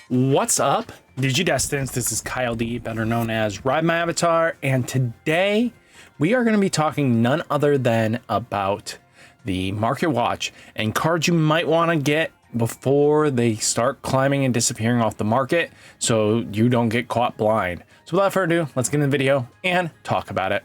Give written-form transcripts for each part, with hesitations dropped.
What's up, Digidestins? This is Kyle D, better known as RideMyAvatar, and today we are going to be talking none other than about the market watch and cards you might want to get before they start climbing and disappearing off the market so you don't get caught blind. So without further ado, let's get in the video and talk about it.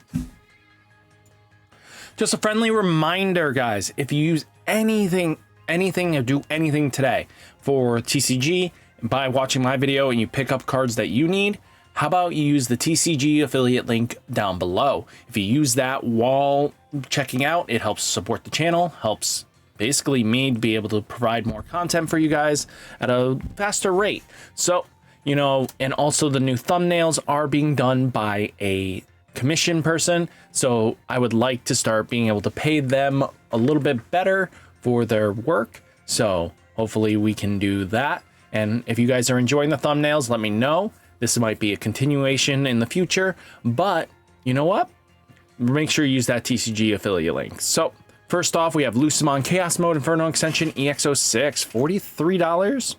Just a friendly reminder, guys, if you use anything or do anything today for TCG by watching my video and you pick up cards that you need, how about you use the TCG affiliate link down below? If you use that while checking out, it helps support the channel, helps basically me to be able to provide more content for you guys at a faster rate. So, you know, and also the new thumbnails are being done by a commission person. So I would like to start being able to pay them a little bit better for their work. So hopefully we can do that. And if you guys are enjoying the thumbnails, let me know. This might be a continuation in the future, but you know what? Make sure you use that TCG affiliate link. So first off, we have Lucemon Chaos Mode Inferno Extension EX06, $43.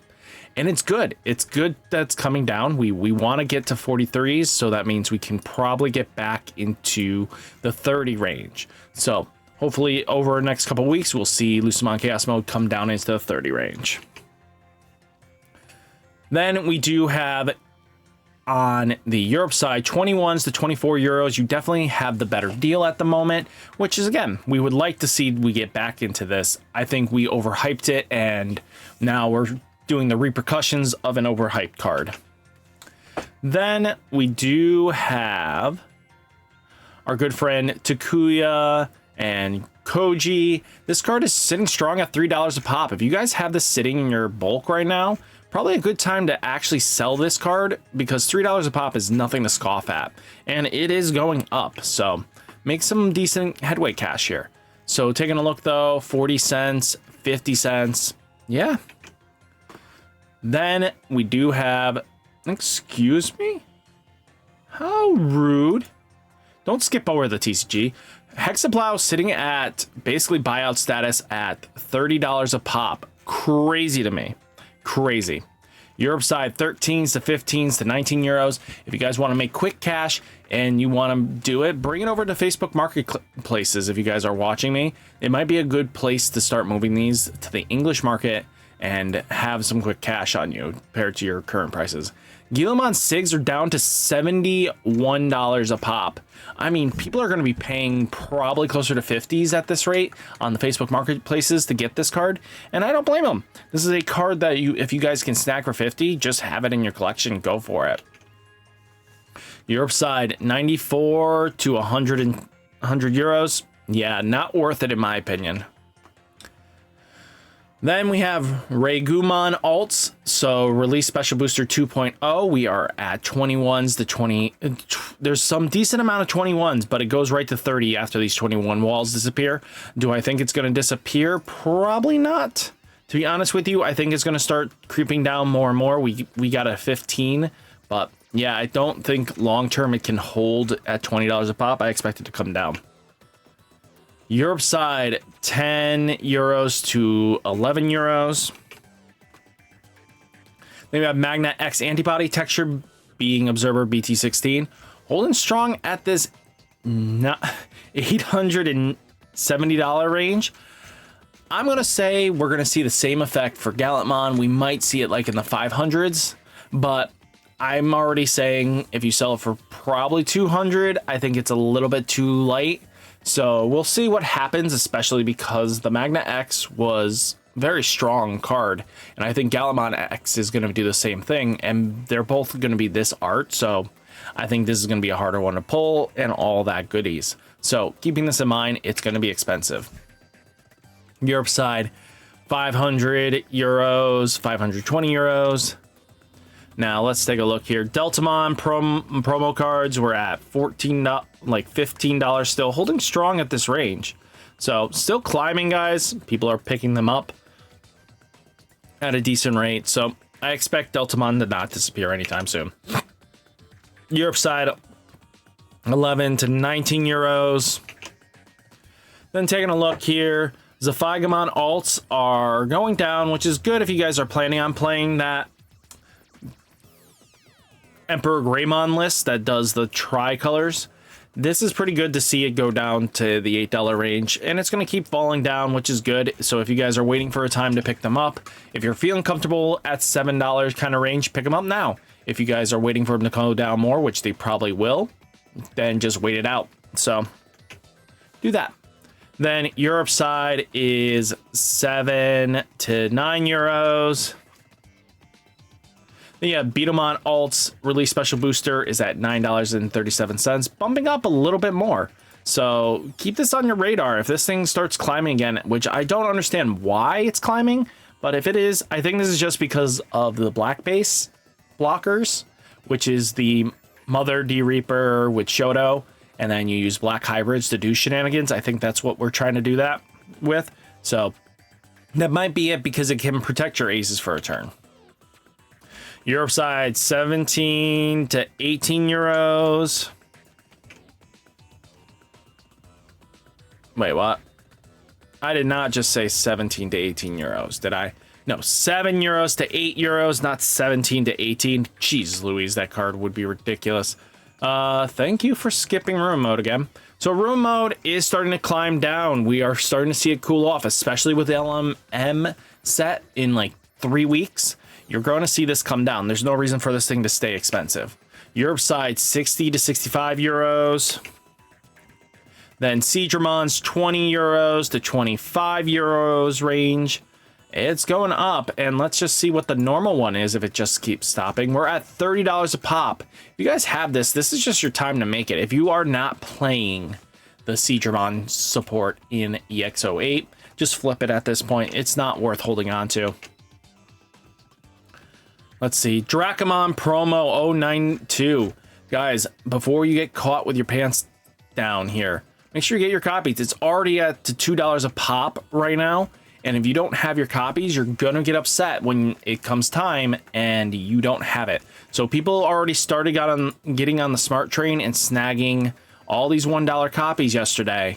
And it's good. It's good that's coming down. We want to get to 43s, so that means we can probably get back into the 30 range. So hopefully over the next couple weeks, we'll see Lucemon Chaos Mode come down into the 30 range. Then we do have on the Europe side, 21s to 24 euros. You definitely have the better deal at the moment, which is, again, we would like to see we get back into this. I think we overhyped it, and now we're doing the repercussions of an overhyped card. Then we do have our good friend Takuya and Koji. This card is sitting strong at $3 a pop. If you guys have this sitting in your bulk right now, probably a good time to actually sell this card, because $3 a pop is nothing to scoff at, and it is going up. So make some decent headway cash here. So taking a look though, 40 cents, 50 cents. Yeah. Then we do have, excuse me? How rude. Don't skip over the TCG. Hexaplow sitting at basically buyout status at $30 a pop. Crazy to me. Crazy. Europe side, 13s to 15s to 19 euros. If you guys want to make quick cash and you want to do it, bring it over to Facebook marketplaces. If you guys are watching me, it might be a good place to start moving these to the English market and have some quick cash on you compared to your current prices. Guillemon SIGs are down to $71 a pop. I mean, people are going to be paying probably closer to 50s at this rate on the Facebook marketplaces to get this card, and I don't blame them. This is a card that if you guys can snag for 50, just have it in your collection, go for it. Europe side, 94 to 100 euros. Yeah, not worth it in my opinion. Then we have RideMyAvatar alts. So release special booster 2.0. We are at 21s to 20. There's some decent amount of 21s, but it goes right to 30 after these 21 walls disappear. Do I think it's going to disappear? Probably not. To be honest with you, I think it's going to start creeping down more and more. We got a 15, but yeah, I don't think long term it can hold at $20 a pop. I expect it to come down. Europe side, 10 euros to 11 euros. Then we have Magna X antibody texture being observer BT16, holding strong at this $870 range. I'm going to say we're going to see the same effect for Gallantmon. We might see it like in the 500s, but I'm already saying if you sell it for probably 200, I think it's a little bit too light. So we'll see what happens, especially because the Magna X was a very strong card, and I think Gallantmon X is going to do the same thing, and they're both going to be this art, so I think this is going to be a harder one to pull and all that goodies. So keeping this in mind, it's going to be expensive. Europe side, 500 euros, 520 euros. Now let's take a look here. Deltamon promo cards were at $15 still, holding strong at this range. So still climbing, guys. People are picking them up at a decent rate. So I expect Deltamon to not disappear anytime soon. Europe side, 11 to 19 euros. Then taking a look here, Zephygamon alts are going down, which is good if you guys are planning on playing that Emperor Greymon list that does the tricolors. This is pretty good to see it go down to the $8 range, and it's going to keep falling down, which is good. So if you guys are waiting for a time to pick them up, if you're feeling comfortable at $7 kind of range, pick them up now. If you guys are waiting for them to go down more, which they probably will, then just wait it out. So do that. Then Europe side is 7 to 9 euros. Then you have Beatlemon Alts release special booster is at $9.37, bumping up a little bit more. So keep this on your radar. If this thing starts climbing again, which I don't understand why it's climbing, but if it is, I think this is just because of the black base blockers, which is the Mother D Reaper with Shoto, and then you use black hybrids to do shenanigans. I think that's what we're trying to do that with. So that might be it, because it can protect your aces for a turn. Europe side, 17 to 18 euros. Wait, what? I did not just say 17 to 18 euros, did I? No, 7 euros to 8 euros, not 17 to 18. Jeez Louise, that card would be ridiculous. Thank you for skipping room mode again. So room mode is starting to climb down. We are starting to see it cool off, especially with the LMM set in like 3 weeks. You're going to see this come down. There's no reason for this thing to stay expensive. Europe side, 60 to 65 euros. Then Seedramon's 20 euros to 25 euros range. It's going up, and let's just see what the normal one is if it just keeps stopping. We're at $30 a pop. If you guys have this, this is just your time to make it. If you are not playing the Seedramon support in EX08, just flip it at this point. It's not worth holding on to. Let's see, Dracomon promo 092. Guys, before you get caught with your pants down here, make sure you get your copies. It's already at $2 a pop right now. And if you don't have your copies, you're going to get upset when it comes time and you don't have it. So people already started getting on the smart train and snagging all these $1 copies yesterday.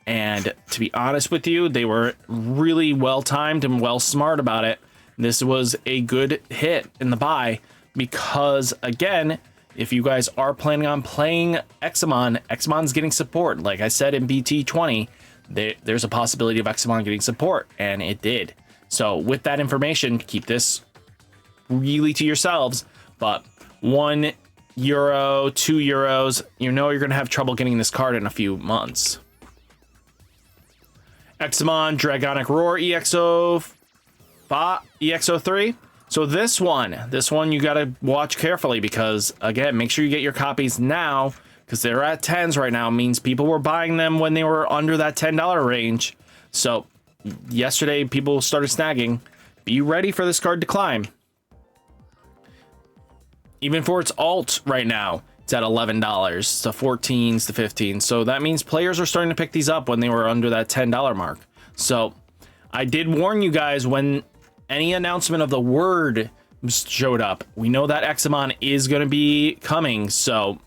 And to be honest with you, they were really well timed and well smart about it. This was a good hit in the buy because, again, if you guys are planning on playing Examon, Examon's getting support. Like I said in BT20, there's a possibility of Examon getting support, and it did. So with that information, keep this really to yourselves. But €1, €2, you know you're going to have trouble getting this card in a few months. Examon Draconic Roar EX03. So this one you got to watch carefully because, again, make sure you get your copies now because they're at 10s right now. It means people were buying them when they were under that $10 range. So yesterday people started snagging. Be ready for this card to climb. Even for its alt right now, it's at $11 to 14s to 15s. So that means players are starting to pick these up when they were under that $10 mark. So I did warn you guys when any announcement of the word showed up. We know that Examon is going to be coming. So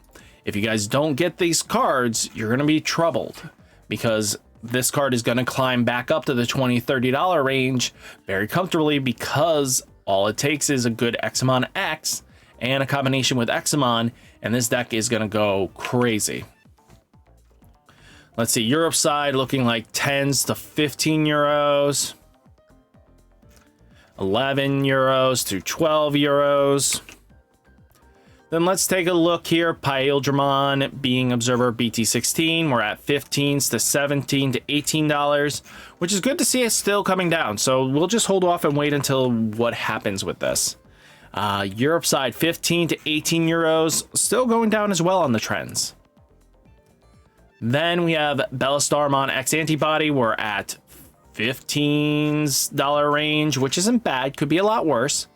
if you guys don't get these cards, you're going to be troubled because this card is going to climb back up to the $20, $30 range very comfortably because all it takes is a good Examon X and a combination with Examon, and this deck is going to go crazy. Let's see, Europe side looking like 10s to 15 euros. 11 euros to 12 euros. Then let's take a look here. Paildramon being Observer BT16. We're at 15s to 17 to $18, which is good to see it still coming down. So we'll just hold off and wait until what happens with this. Europe side 15 to 18 euros, still going down as well on the trends. Then we have Bellastarmon X Antibody. We're at $15 range, which isn't bad, could be a lot worse.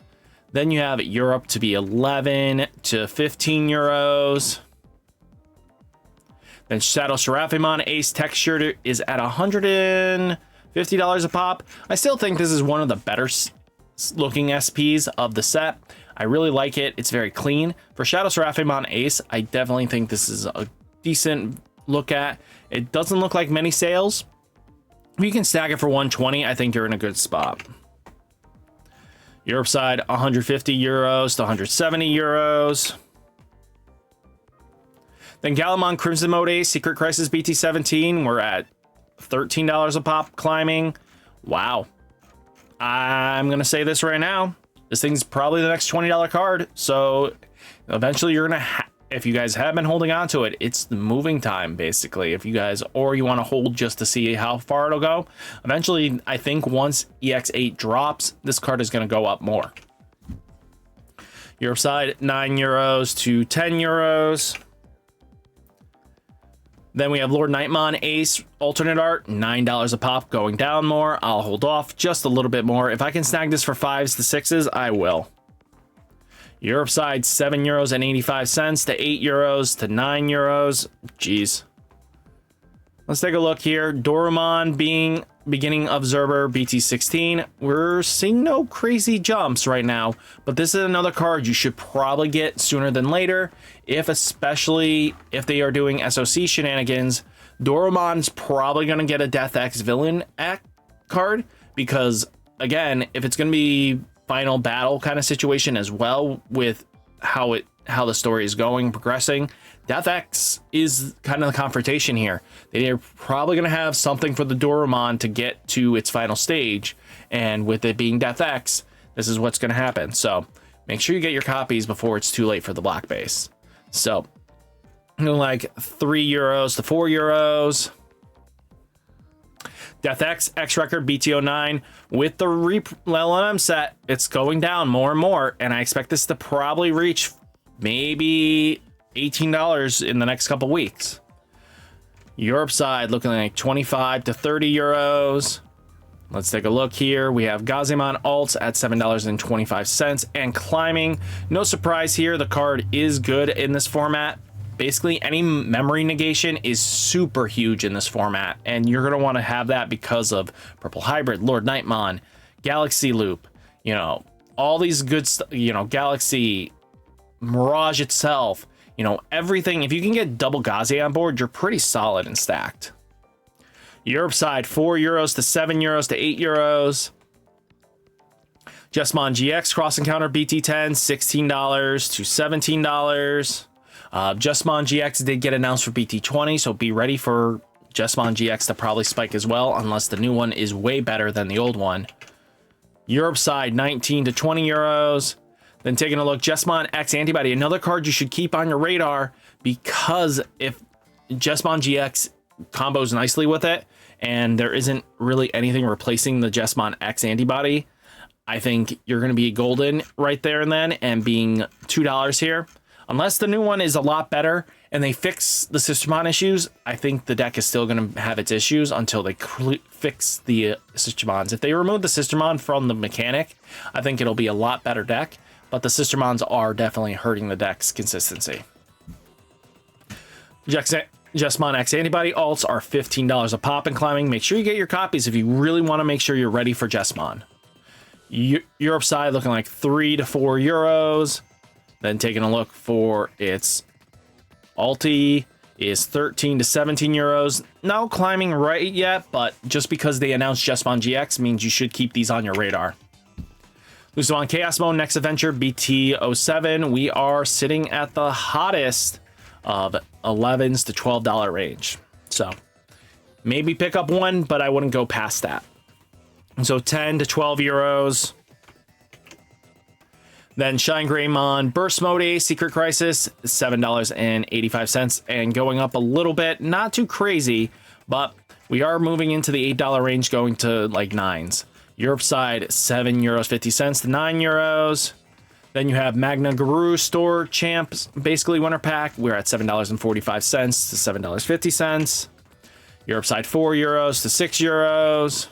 Then you have Europe to be 11 to 15 euros. Then Shadow Seraphimon Ace Textured is at $150 a pop. I still think this is one of the better looking SPs of the set. I really like it. It's very clean. For Shadow Seraphimon Ace, I definitely think this is a decent look at. It doesn't look like many sales. If you can stack it for 120, I think you're in a good spot. Europe side, 150 euros to 170 euros. Then Gallimon Crimson Mode Ace, Secret Crisis BT17, we're at $13 a pop climbing. Wow. I'm going to say this right now. This thing's probably the next $20 card. So eventually you're going to if you guys have been holding on to it, it's the moving time, basically. If you guys, or you want to hold just to see how far it'll go. Eventually, I think once EX8 drops, this card is going to go up more. Europe side, €9 to €10. Then we have Lord Nightmon Ace alternate art, $9 a pop, going down more. I'll hold off just a little bit more. If I can snag this for 5s to 6s, I will. Europe side, €7.85 to €8 to €9. Jeez. Let's take a look here. Dorumon being beginning observer BT16. We're seeing no crazy jumps right now, but this is another card you should probably get sooner than later. Especially if they are doing SOC shenanigans, Dorumon's probably going to get a Death X villain card because, again, if it's going to be final battle kind of situation as well with how the story is going, progressing, Death X is kind of the confrontation here. They're probably going to have something for the Dorumon to get to its final stage, and with it being Death X, this is what's going to happen. So make sure you get your copies before it's too late for the black base. So like €3 to €4. Death X, X Record, BT09. With the LLM set, it's going down more and more, and I expect this to probably reach maybe $18 in the next couple weeks. Europe side looking like 25 to €30. Let's take a look here. We have Gazemon alts at $7.25 and climbing. No surprise here, the card is good in this format. Basically, any memory negation is super huge in this format, and you're going to want to have that because of Purple Hybrid, Lord Nightmon, Galaxy Loop, you know, all these good stuff, you know, Galaxy, Mirage itself, you know, everything. If you can get double Gaze on board, you're pretty solid and stacked. Europe side, €4 to €7 to €8. Jesmon GX Cross Encounter BT10, $16 to $17. Jesmon GX did get announced for BT20, so be ready for Jesmon GX to probably spike as well, unless the new one is way better than the old one. Europe side, 19 to €20. Then taking a look, Jesmon X Antibody, another card you should keep on your radar, because if Jesmon GX combos nicely with it, and there isn't really anything replacing the Jesmon X Antibody, I think you're going to be golden right there and then, and being $2 here. Unless the new one is a lot better and they fix the Sistermon issues, I think the deck is still going to have its issues until they fix the Sistermons. If they remove the Sistermon from the mechanic, I think it'll be a lot better deck, but the Sistermons are definitely hurting the deck's consistency. Jesmon X Antibody alts are $15 a pop and climbing. Make sure you get your copies if you really want to make sure you're ready for Jesmon. Europe side looking like €3 to €4. Then taking a look for its Alti is 13 to €17. No climbing right yet, but just because they announced Jesmon GX means you should keep these on your radar. Lucemon Chaos Mode Next Adventure BT07. We are sitting at the hottest of $11s to $12 range. So maybe pick up one, but I wouldn't go past that. So 10 to €12. Then Shine Greymon Burst Mode Ace Secret Crisis, $7.85, and going up a little bit, not too crazy, but we are moving into the $8 range, going to like 9s. Europe side, €7.50 to €9. Then you have Magna Guru Store Champs, basically winter pack. We're at $7.45 to $7.50. Europe side, €4 to €6.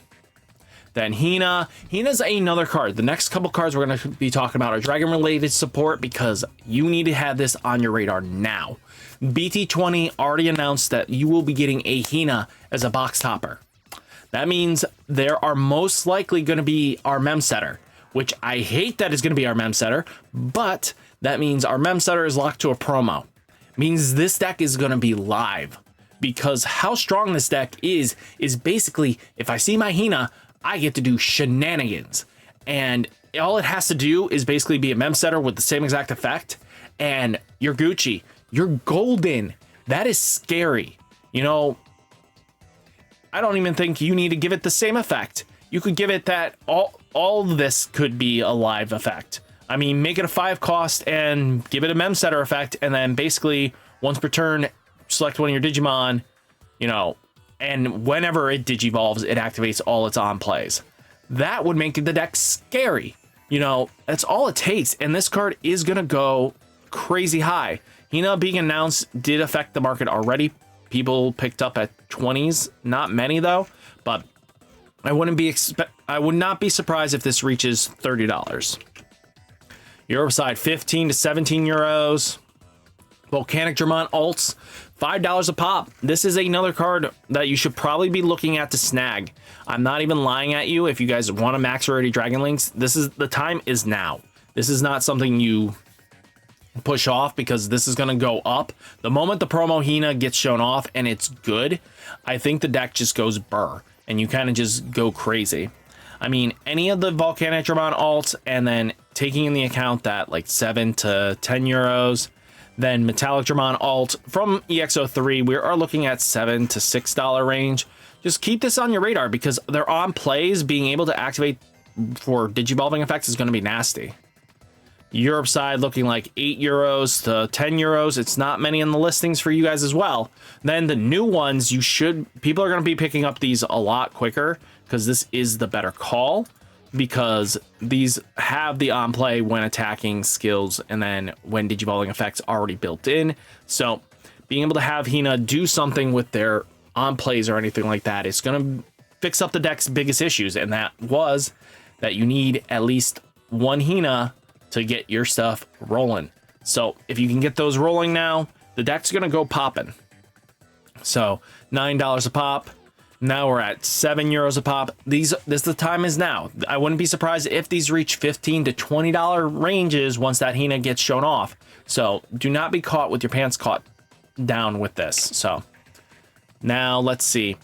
Then Hina. Hina's another card. The next couple cards we're going to be talking about are dragon-related support, because you need to have this on your radar now. BT20 already announced that you will be getting a Hina as a box topper. That means there are most likely going to be our mem setter, which I hate that is going to be our mem setter, but that means our mem setter is locked to a promo. Means this deck is going to be live, because how strong this deck is basically, if I see my Hina, I get to do shenanigans, and all it has to do is basically be a mem setter with the same exact effect, and you're Gucci, you're golden. That is scary. You know, I don't even think you need to give it the same effect. You could give it that all of this could be a live effect. I mean, make it a 5 cost and give it a mem setter effect, and then basically once per turn, select one of your Digimon, you know, and whenever it digivolves, it activates all its on plays. That would make the deck scary. You know, that's all it takes. And this card is going to go crazy high. Hina being announced did affect the market already. People picked up at 20s, not many though, but I would not be surprised if this reaches $30. Europe side, 15 to 17 euros. Volcanic Dramon alts, $5 a pop. This is another card that you should probably be looking at to snag. I'm not even lying at you. If you guys want a max rarity Dragon Links, the time is now. This is not something you push off because this is going to go up. The moment the promo Hina gets shown off and it's good, I think the deck just goes burr and you kind of just go crazy. I mean, any of the Volcanic Dramon alts, and then taking in the account that like 7 to 10 euros, then Metallic Dramon alt from EX03, we are looking at $7 to $6 range. Just keep this on your radar because they're on plays. Being able to activate for digivolving effects is going to be nasty. Europe side looking like 8 euros to 10 euros. It's not many in the listings for you guys as well. Then the new ones, people are going to be picking up these a lot quicker because this is the better call, because these have the on play when attacking skills and then when digivolving effects already built in. So being able to have Hina do something with their on plays or anything like that is going to fix up the deck's biggest issues, and that was that you need at least one Hina to get your stuff rolling. So if you can get those rolling now, the deck's going to go popping. So $9 a pop. Now we're at 7 euros a pop. The time is now. I wouldn't be surprised if these reach $15 to $20 ranges once that Hina gets shown off. So do not be caught with your pants caught down with this. So now let's see.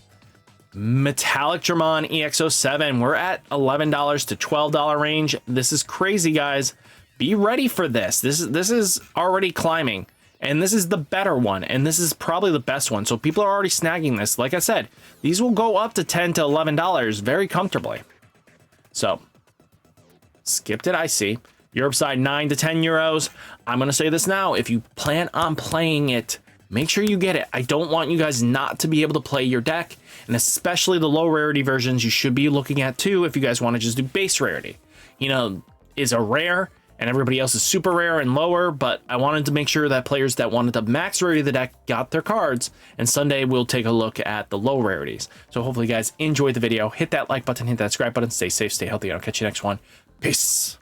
Metallic Dramon EX07. We're at $11 to $12 range. This is crazy, guys. Be ready for this. This is already climbing. And this is the better one, and this is probably the best one. So people are already snagging this. Like I said, these will go up to $10 to $11 very comfortably. So, skipped it, I see. Europe side, 9 to 10 euros. I'm going to say this now. If you plan on playing it, make sure you get it. I don't want you guys not to be able to play your deck, and especially the low rarity versions you should be looking at too if you guys want to just do base rarity. You know, is a rare, and everybody else is super rare and lower, but I wanted to make sure that players that wanted to max rarity the deck got their cards, and Sunday we'll take a look at the low rarities. So hopefully you guys enjoyed the video. Hit that like button, hit that subscribe button, stay safe, stay healthy, and I'll catch you next one. Peace.